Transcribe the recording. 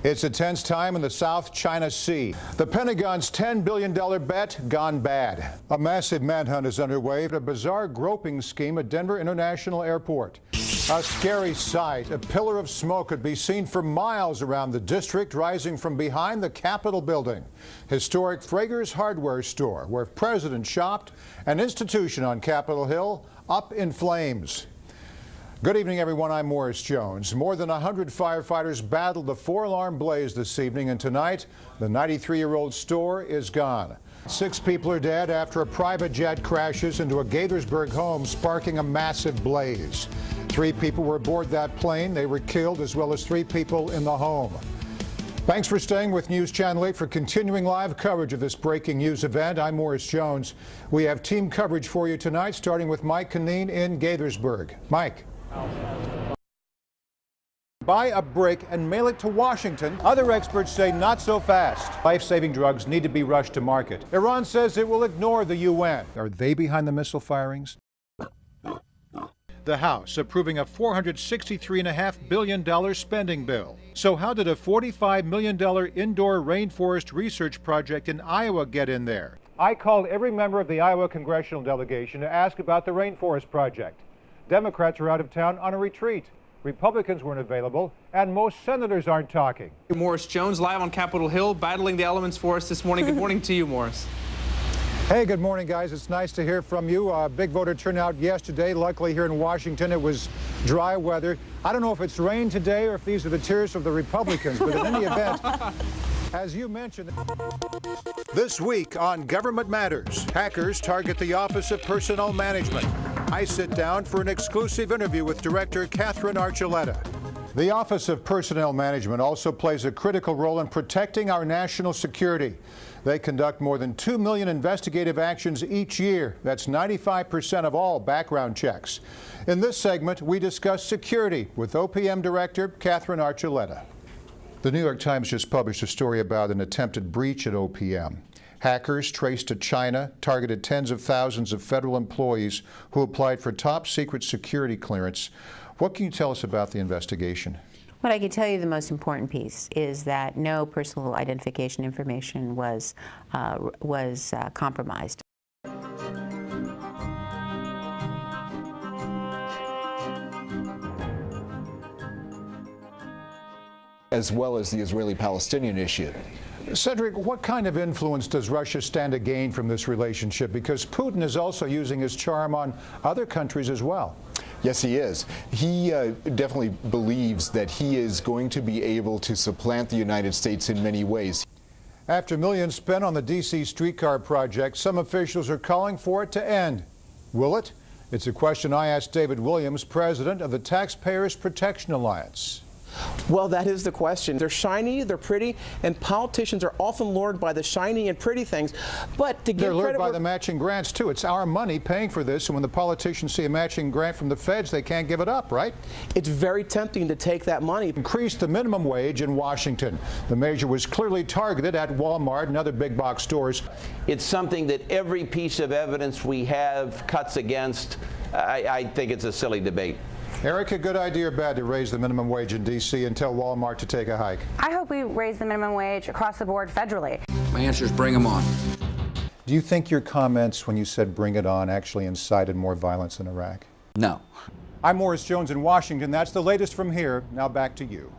It's a tense time in the South China Sea. The Pentagon's $10 billion bet gone bad. A massive manhunt is underway at a bizarre groping scheme at Denver International Airport. A scary sight. A pillar of smoke could be seen for miles around the district, rising from behind the Capitol building. Historic Frager's hardware store, where President shopped, an institution on Capitol Hill, up in flames. Good evening, everyone. I'm Morris Jones. More than 100 firefighters battled the four-alarm blaze this evening, and tonight, the 93-year-old store is gone. 6 people are dead after a private jet crashes into a Gaithersburg home, sparking a massive blaze. 3 people were aboard that plane. They were killed, as well as 3 people in the home. Thanks for staying with News Channel 8 for continuing live coverage of this breaking news event. I'm Morris Jones. We have team coverage for you tonight, starting with Mike Canine in Gaithersburg. Mike. Buy a brick and mail it to Washington. Other experts say not so fast. Life-saving drugs need to be rushed to market. Iran says it will ignore the UN. Are they behind the missile firings? The House approving a $463.5 billion spending bill. So how did a $45 million indoor rainforest research project in Iowa get in there? I called every member of the Iowa congressional delegation to ask about the rainforest project. Democrats are out of town on a retreat. Republicans weren't available, and most senators aren't talking. Morris Jones live on Capitol Hill, battling the elements for us this morning. Good morning to you, Morris. Hey, good morning, guys. It's nice to hear from you. Big voter turnout yesterday. Luckily, here in Washington, it was dry weather. I don't know if it's rain today or if these are the tears of the Republicans, but in any event, as you mentioned. This week on Government Matters, hackers target the Office of Personnel Management. I sit down for an exclusive interview with Director Catherine Archuleta. The Office of Personnel Management also plays a critical role in protecting our national security. They conduct more than 2 million investigative actions each year. That's 95% of all background checks. In this segment, we discuss security with OPM Director Catherine Archuleta. The New York Times just published a story about an attempted breach at OPM. Hackers traced to China targeted tens of thousands of federal employees who applied for top-secret security clearance. What can you tell us about the investigation? What I can tell you, the most important piece is that no personal identification information was compromised. As well as the Israeli-Palestinian issue. Cedric, what kind of influence does Russia stand to gain from this relationship? Because Putin is also using his charm on other countries as well. Yes, he is. He definitely believes that he is going to be able to supplant the United States in many ways. After millions spent on the D.C. streetcar project, some officials are calling for it to end. Will it? It's a question I asked David Williams, president of the Taxpayers Protection Alliance. Well, that is the question. They're shiny, they're pretty, and politicians are often lured by the shiny and pretty things. But to give they're lured credit by the matching grants, too. It's our money paying for this, and when the politicians see a matching grant from the feds, they can't give it up, right? It's very tempting to take that money. Increase the minimum wage in Washington. The measure was clearly targeted at Walmart and other big box stores. It's something that every piece of evidence we have cuts against. I think it's a silly debate. Eric, a good idea or bad to raise the minimum wage in D.C. and tell Walmart to take a hike? I hope we raise the minimum wage across the board federally. My answer is bring them on. Do you think your comments when you said bring it on actually incited more violence in Iraq? No. I'm Morris Jones in Washington. That's the latest from here. Now back to you.